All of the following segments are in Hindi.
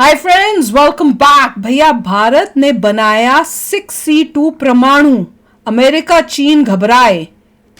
Hi friends, welcome back. भैया, भारत ने बनाया 6C2 परमाणु, अमेरिका चीन घबराए।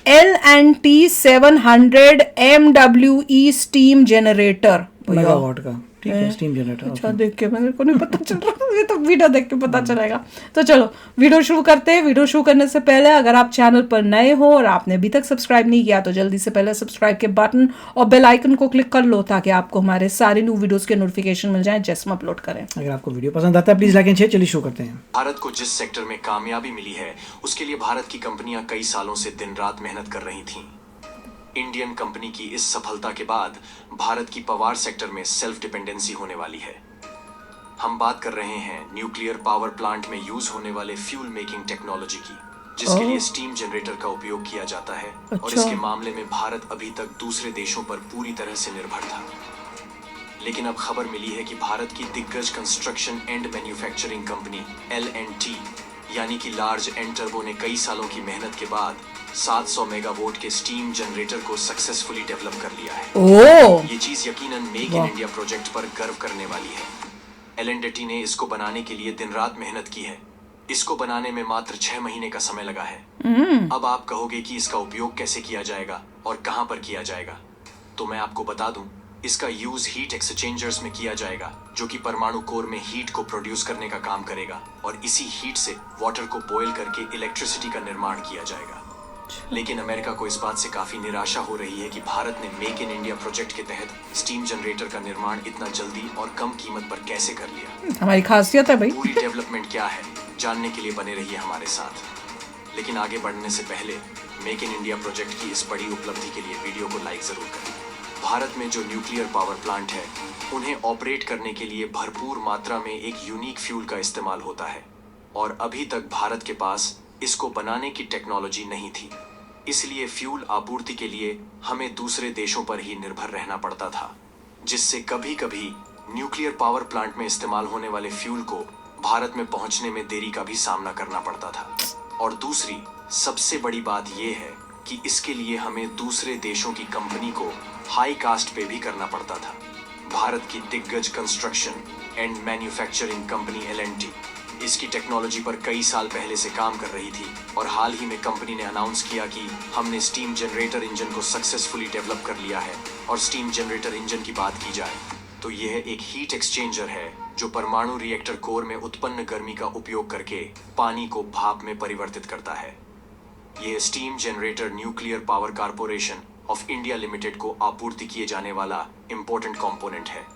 LNT-700 MWE steam generator. Megawatt का, ठीक है, स्टीम जनरेटर। अच्छा, देख के मेरे को नहीं पता चल रहा, ये तो वीडियो देख के पता चलेगा। तो चलो वीडियो शुरू करते हैं। वीडियो शुरू करने से पहले अगर आप चैनल पर नए हो और आपने अभी तक सब्सक्राइब नहीं किया तो जल्दी से पहले सब्सक्राइब के बटन और बेल आइकन को क्लिक कर लो ताकि आपको हमारे सारे न्यू वीडियोस के नोटिफिकेशन मिल जाएं जैसे हम अपलोड करें। अगर आपको वीडियो पसंद आता है प्लीज लाइक एंड शेयर। चलिए शुरू करते हैं। भारत को जिस सेक्टर में कामयाबी मिली है उसके लिए भारत की कंपनियां कई सालों से दिन रात मेहनत कर रही थीं। इंडियन कंपनी की इस सफलता के बाद भारत की पावर सेक्टर में सेल्फ डिपेंडेंसी होने वाली है। हम बात कर रहे हैं न्यूक्लियर पावर प्लांट में यूज होने वाले फ्यूल मेकिंग टेक्नोलॉजी की, जिसके लिए स्टीम जनरेटर का उपयोग किया जाता है। और इसके मामले में भारत अभी तक दूसरे देशों पर पूरी तरह से निर्भर था। लेकिन अब खबर मिली है कि भारत की दिग्गज construction and manufacturing company L&T यानी कि लार्ज एंड टर्बो ने कई सालों की मेहनत के बाद 700 मेगावाट के स्टीम जनरेटर को सक्सेसफुली डेवलप कर लिया है। ये चीज यकीनन मेक इन इंडिया प्रोजेक्ट पर गर्व करने वाली है। L&T ने इसको बनाने के लिए दिन रात मेहनत की है। इसको बनाने में मात्र 6 महीने का समय लगा है। अब आप कहोगे कि इसका उपयोग कैसे किया जाएगा और कहां पर किया जाएगा, तो मैं आपको बता दूं, इसका यूज हीट एक्सचेंजर्स में किया जाएगा, जो कि परमाणु कोर में हीट को प्रोड्यूस करने का काम करेगा और इसी हीट से वाटर को बॉयल करके इलेक्ट्रिसिटी का निर्माण किया जाएगा। लेकिन अमेरिका को इस बात से काफी निराशा हो रही है कि भारत ने मेक इन इंडिया प्रोजेक्ट के तहत स्टीम जनरेटर का निर्माण इतना जल्दी और कम कीमत पर कैसे कर लिया। हमारी खासियत है भाई। पूरी डेवलपमेंट क्या है जानने के लिए बने रहिए हमारे साथ। लेकिन आगे बढ़ने से पहले मेक इन इंडिया प्रोजेक्ट की इस बड़ी उपलब्धि के लिए वीडियो को लाइक जरूर करें। भारत में जो न्यूक्लियर पावर प्लांट है उन्हें ऑपरेट करने के लिए भरपूर मात्रा में एक यूनिक फ्यूल का इस्तेमाल होता है और अभी तक भारत के पास इसको बनाने की टेक्नोलॉजी नहीं थी। इसलिए फ्यूल आपूर्ति के लिए हमें दूसरे देशों पर ही निर्भर रहना पड़ता था, जिससे कभी कभी न्यूक्लियर पावर प्लांट में इस्तेमाल होने वाले फ्यूल को भारत में पहुंचने में देरी का भी सामना करना पड़ता था। और दूसरी सबसे बड़ी बात यह है कि इसके लिए हमें दूसरे देशों की कंपनी को हाई कास्ट पे भी करना पड़ता था। भारत की दिग्गज construction and manufacturing company L&T इसकी टेक्नोलॉजी पर कई साल पहले से काम कर रही थी और हाल ही में कंपनी ने अनाउंस किया कि हमने स्टीम जनरेटर इंजन को सक्सेसफुली डेवलप कर लिया है। और स्टीम जनरेटर इंजन की बात की जाए तो यह एक हीट एक्सचेंजर है जो परमाणु रिएक्टर कोर में उत्पन्न गर्मी का उपयोग करके पानी को भाप में परिवर्तित करता है। यह steam generator nuclear power corporation of India limited को आपूर्ति किए जाने वाला इम्पोर्टेंट कंपोनेंट है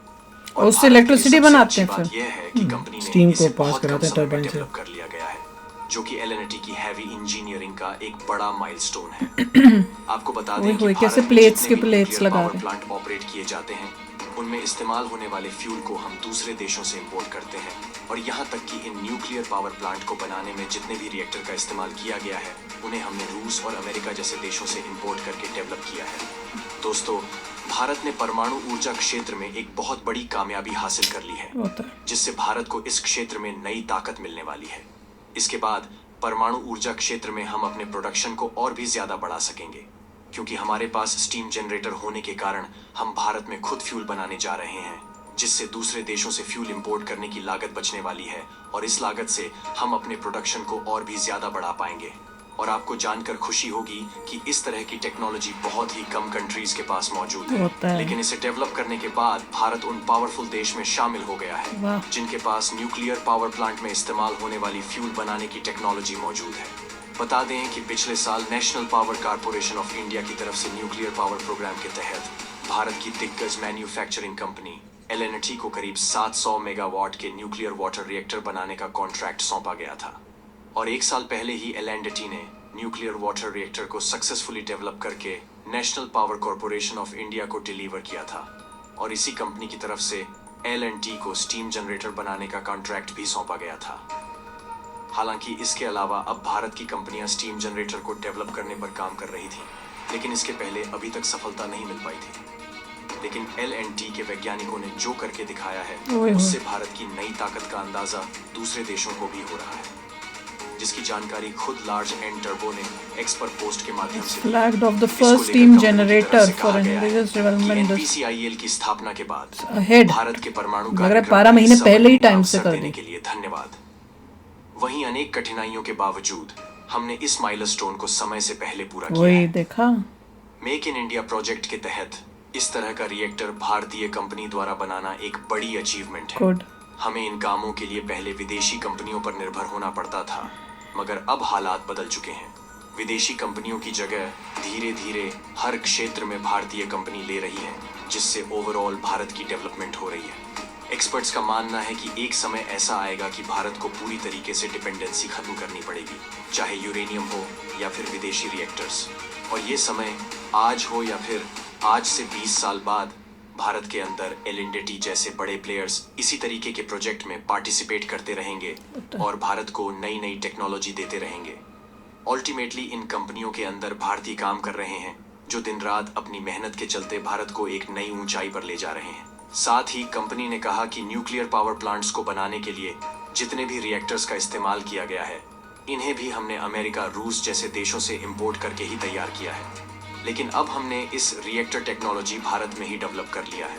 और उससे इलेक्ट्रिसिटी बनाते हैं। बात यह है कि कंपनी ने स्टीम इसे को पास बहुत कम कराते हैं समय में टरबाइन से। डेवलप कर लिया गया है, जो कि L&T की हैवी इंजीनियरिंग का एक बड़ा माइलस्टोन है। आपको बता दें कि कैसे भारत में प्लेट्स जितने के भी प्लेट्स न्यूक्लियर लगा पावर रहे हैं। प्लांट ऑपरेट किए जाते हैं उनमें इस्तेमाल होने वाले फ्यूल को हम दूसरे देशों से इंपोर्ट करते हैं। और यहाँ तक कि इन न्यूक्लियर पावर प्लांट को बनाने में जितने भी रिएक्टर का इस्तेमाल किया गया है उन्हें हमने रूस और अमेरिका जैसे देशों से इंपोर्ट करके डेवलप किया है। दोस्तों, भारत ने परमाणु ऊर्जा क्षेत्र में एक बहुत बड़ी कामयाबी हासिल कर ली है, जिससे भारत को इस क्षेत्र में नई ताकत मिलने वाली है। इसके बाद परमाणु ऊर्जा क्षेत्र में हम अपने प्रोडक्शन को और भी ज्यादा बढ़ा सकेंगे, क्योंकि हमारे पास स्टीम जनरेटर होने के कारण हम भारत में खुद फ्यूल बनाने जा रहे हैं, जिससे दूसरे देशों से फ्यूल इंपोर्ट करने की लागत बचने वाली है और इस लागत से हम अपने प्रोडक्शन को और भी ज्यादा बढ़ा पाएंगे। और आपको जानकर खुशी होगी कि इस तरह की टेक्नोलॉजी बहुत ही कम कंट्रीज के पास मौजूद है। लेकिन इसे डेवलप करने के बाद भारत उन पावरफुल देश में शामिल हो गया है जिनके पास न्यूक्लियर पावर प्लांट में इस्तेमाल होने वाली फ्यूल बनाने की टेक्नोलॉजी मौजूद है। बता दें कि पिछले साल national power corporation of India की तरफ से न्यूक्लियर पावर प्रोग्राम के तहत भारत की दिग्गज मैन्युफैक्चरिंग कंपनी L&T को करीब 700 मेगावाट के न्यूक्लियर वाटर रिएक्टर बनाने का कॉन्ट्रैक्ट सौंपा गया था। और एक साल पहले ही L&T ने न्यूक्लियर वाटर रिएक्टर को सक्सेसफुली डेवलप करके national power corporation of India को डिलीवर किया था। और इसी कंपनी की तरफ से L&T को स्टीम जनरेटर बनाने का कॉन्ट्रैक्ट भी सौंपा गया था। हालांकि इसके अलावा अब भारत की कंपनियां स्टीम जनरेटर को डेवलप करने पर काम कर रही थी, लेकिन इसके पहले अभी तक सफलता नहीं मिल पाई थी। लेकिन L&T के वैज्ञानिकों ने जो करके दिखाया है उससे भारत की नई ताकत का अंदाजा दूसरे देशों को भी हो रहा है। जिसकी जानकारी खुद लार्ज एंड टर्बो ने एक्स पर पोस्ट के माध्यम से दी। Flagged of the इसको first लेकर steam कंपनी की generator तरफ से for कहा गया है indigenous कि development NPCIL की स्थापना के बाद ahead. भारत के परमाणु लग रहा है कार्यक्रम 12 का महीने हिस्सा पहले ही बनने का टाइम से अवसर कर देने दी। के लिए धन्यवाद। वहीं अनेक कठिनाइयों के बावजूद हमने इस माइलस्टोन को समय से पहले पूरा किया वही है। देखा। मेक इन इंडिया प्रोजेक्ट के तहत इस तरह का रिएक्टर भारतीय कंपनी द्वारा बनाना एक बड़ी अचीवमेंट है। गुड। हमें इन कामों के लिए पहले विदेशी कंपनियों पर निर्भर होना पड़ता था, मगर अब हालात बदल चुके हैं। विदेशी कंपनियों की जगह धीरे धीरे हर क्षेत्र में भारतीय कंपनी ले रही है, जिससे ओवरऑल भारत की डेवलपमेंट हो रही है। एक्सपर्ट्स का मानना है कि एक समय ऐसा आएगा कि भारत को पूरी तरीके से डिपेंडेंसी खत्म करनी पड़ेगी, चाहे यूरेनियम हो या फिर विदेशी रिएक्टर्स। और ये समय आज हो या फिर आज से 20 साल बाद, भारत के अंदर एल&टी जैसे बड़े प्लेयर्स इसी तरीके के प्रोजेक्ट में पार्टिसिपेट करते रहेंगे और भारत को नई नई टेक्नोलॉजी देते रहेंगे। अल्टीमेटली इन कंपनियों के अंदर भारतीय काम कर रहे हैं, जो दिन रात अपनी मेहनत के चलते भारत को एक नई ऊंचाई पर ले जा रहे हैं। साथ ही कंपनी ने कहा कि न्यूक्लियर पावर प्लांट्स को बनाने के लिए जितने भी रिएक्टर्स का इस्तेमाल किया गया है, इन्हें भी हमने अमेरिका, रूस जैसे देशों से इंपोर्ट करके ही तैयार किया है। लेकिन अब हमने इस रिएक्टर टेक्नोलॉजी भारत में ही डेवलप कर लिया है।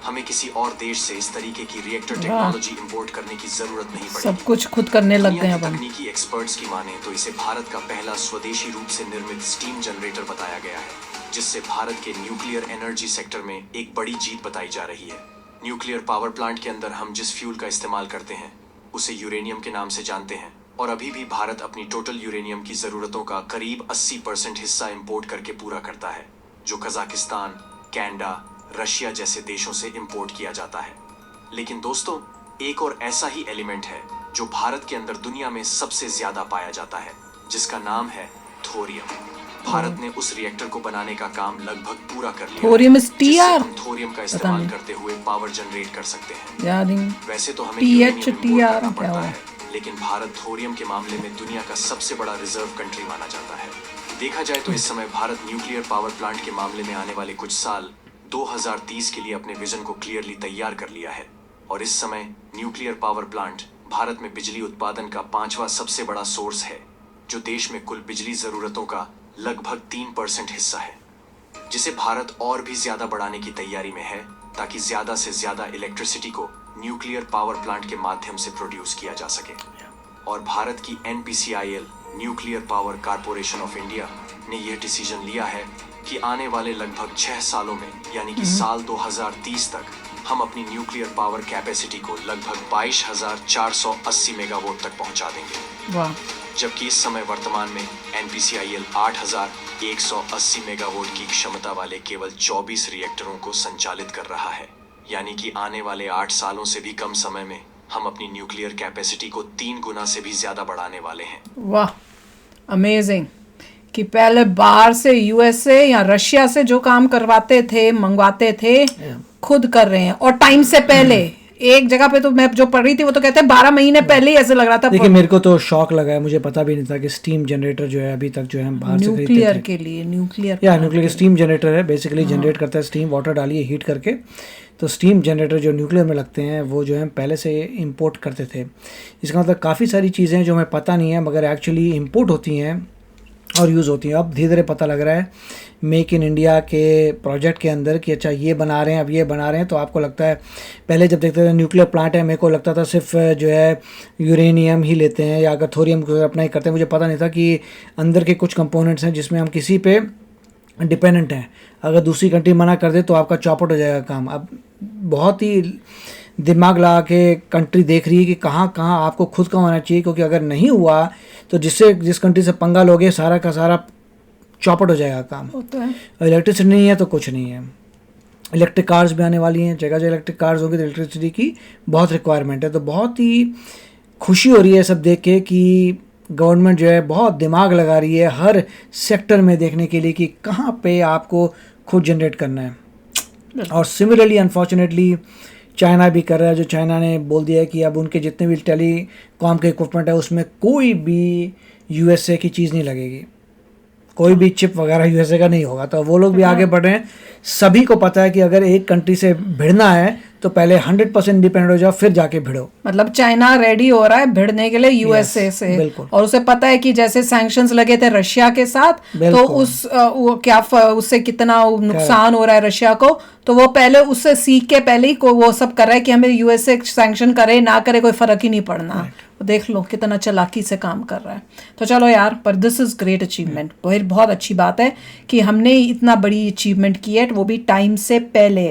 हमें किसी और देश से इस तरीके की रिएक्टर टेक्नोलॉजी इंपोर्ट करने की जरूरत नहीं पड़ेगी। सब कुछ खुद करने लग गए दुनिया अब के हम। तकनीकी एक्सपर्ट्स की माने तो इसे भारत का पहला स्वदेशी रूप से निर्मित स्टीम जनरेटर बताया गया है, जिससे भारत के न्यूक्लियर एनर्जी सेक्टर में एक बड़ी जीत बताई जा रही है। न्यूक्लियर पावर प्लांट के अंदर हम जिस फ्यूल का इस्तेमाल करते हैं उसे यूरेनियम के नाम से जानते हैं, और अभी भी भारत अपनी टोटल यूरेनियम की जरूरतों का करीब 80% हिस्सा इंपोर्ट करके पूरा करता है, जो कजाकिस्तान, कनाडा, रशिया जैसे देशों से इंपोर्ट किया जाता है। लेकिन दोस्तों, एक और ऐसा ही एलिमेंट है जो भारत के अंदर दुनिया में सबसे ज्यादा पाया जाता है, जिसका नाम है थोरियम। भारत ने उस रिएक्टर को बनाने का काम लगभग पूरा कर लिया। थोरियम इज जिससे TR। हम थोरियम का इस्तेमाल करते हुए पावर जनरेट कर सकते हैं। याद ही वैसे तो हमें TH यूरेनियम इंपोर्ट TR करना क्या पड़ता हुआ? है, लेकिन भारत थोरियम के मामले में दुनिया का सबसे बड़ा रिजर्व कंट्री माना जाता है। देखा जाए तो इस समय भारत न्यूक्लियर पावर प्लांट के मामले में आने वाले कुछ साल 2030 के लिए अपने विजन को क्लियरली तैयार कर लिया है, और इस समय न्यूक्लियर पावर प्लांट भारत में बिजली उत्पादन का 5वां सबसे बड़ा सोर्स है, जो देश में कुल बिजली जरूरतों का लगभग 3% हिस्सा है, जिसे भारत और भी ज्यादा बढ़ाने की तैयारी में है, ताकि ज्यादा से ज्यादा इलेक्ट्रिसिटी को न्यूक्लियर पावर प्लांट के माध्यम से प्रोड्यूस किया जा सके। और भारत की NPCIL nuclear power corporation of India ने यह डिसीजन लिया है कि आने वाले लगभग 6 सालों में, यानी कि साल 2030 तक, हम अपनी न्यूक्लियर पावर कैपेसिटी को लगभग 22,480 मेगावाट तक पहुंचा देंगे। वाह। जबकि इस समय वर्तमान में NPCIL 8,180 मेगावाट की क्षमता वाले केवल 24 रिएक्टरों को संचालित कर रहा है। यानी कि आने वाले 8 सालों से भी कम समय में हम अपनी न्यूक्लियर कैपेसिटी को 3 गुना से भी ज्यादा बढ़ाने वाले हैं। वाह, अमेजिंग। कि पहले बाहर से USA या रशिया से जो काम करवाते थे, मंगवाते थे, खुद कर रहे हैं, और टाइम से पहले। एक जगह पे तो मैं जो पढ़ रही थी वो तो कहते हैं 12 महीने पहले ही ऐसे लग रहा था। देखिए, मेरे को तो शॉक लगा है, मुझे पता भी नहीं था कि स्टीम जनरेटर जो है अभी तक जो है हम बाहर से खरीदते न्यूक्लियर थे। के लिए, न्यूक्लियर या न्यूक्लियर स्टीम जनरेटर है, बेसिकली जनरेट करता है स्टीम, वाटर डालिए हीट करके। तो स्टीम जनरेटर जो न्यूक्लियर में लगते हैं वो जो है पहले से इंपोर्ट करते थे। इसका मतलब काफ़ी सारी चीज़ें जो हमें पता नहीं है मगर एक्चुअली इंपोर्ट होती हैं और यूज़ होती हैं। अब धीरे धीरे पता लग रहा है मेक इन इंडिया के प्रोजेक्ट के अंदर कि अच्छा ये बना रहे हैं, अब ये बना रहे हैं। तो आपको लगता है, पहले जब देखते थे न्यूक्लियर प्लांट है, मेरे को लगता था सिर्फ जो है यूरेनियम ही लेते हैं या अगर थोरियम को अपना ही करते हैं। मुझे पता नहीं था कि अंदर के कुछ कंपोनेंट्स हैं जिसमें हम किसी पे डिपेंडेंट हैं। अगर दूसरी कंट्री मना कर दे तो आपका चौपट हो जाएगा काम। अब बहुत ही दिमाग लगा के कंट्री देख रही है कि कहाँ कहाँ आपको खुद का होना चाहिए, क्योंकि अगर नहीं हुआ तो जिस कंट्री से पंगा लोगे सारा का सारा चौपट हो जाएगा काम। होता है। इलेक्ट्रिसिटी नहीं है तो कुछ नहीं है। इलेक्ट्रिक कार्स भी आने वाली हैं, जगह जगह इलेक्ट्रिक कार्स होंगे तो इलेक्ट्रिसिटी की बहुत रिक्वायरमेंट है। तो बहुत ही खुशी हो रही है सब देख के कि गवर्नमेंट जो है बहुत दिमाग लगा रही है हर सेक्टर में देखने के लिए कि कहाँ पे आपको खुद जनरेट करना है। और सिमिलरली अनफॉर्चुनेटली चाइना भी कर रहा है, जो चाइना ने बोल दिया है कि अब उनके जितने भी टेलीकॉम के इक्विपमेंट है उसमें कोई भी USA की चीज़ नहीं लगेगी, कोई भी चिप वगैरह यूएसए का नहीं होगा। तो वो लोग भी आगे बढ़ रहे हैं। सभी को पता है कि अगर एक कंट्री से भिड़ना है तो पहले 100% इंडिपेंडेंट हो जाओ, फिर जाके भिड़ो। मतलब चाइना रेडी हो रहा है भिड़ने के लिए यूएसए से, बिल्कुल। और उसे पता है कि जैसे सैंक्शंस लगे थे रशिया के साथ, तो बिल्कुल। उससे कितना नुकसान हो रहा है रशिया को, तो वो पहले उससे सीख के पहले ही वो सब कर रहा है कि हमें यूएसए सैंक्शन करे ना करे कोई फर्क ही नहीं पड़ना। देख लो कितना चालाकी से काम कर रहा है। तो चलो यार, पर दिस इज ग्रेट अचीवमेंट, बहुत अच्छी बात है कि हमने इतना बड़ी अचीवमेंट की है, वो भी टाइम से पहले।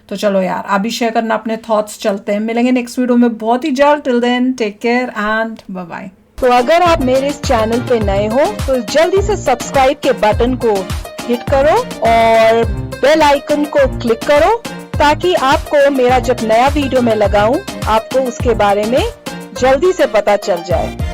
तो चलो यार, आप भी शेयर करना अपने थॉट्स। चलते हैं, मिलेंगे नेक्स्ट वीडियो में बहुत ही जल्द। Till then take care and bye bye. तो अगर आप मेरे इस चैनल पे नए हो तो जल्दी से सब्सक्राइब के बटन को हिट करो और बेल आइकन को क्लिक करो, ताकि आपको मेरा जब नया वीडियो मैं लगाऊं आपको उसके बारे में जल्दी से पता चल जाए।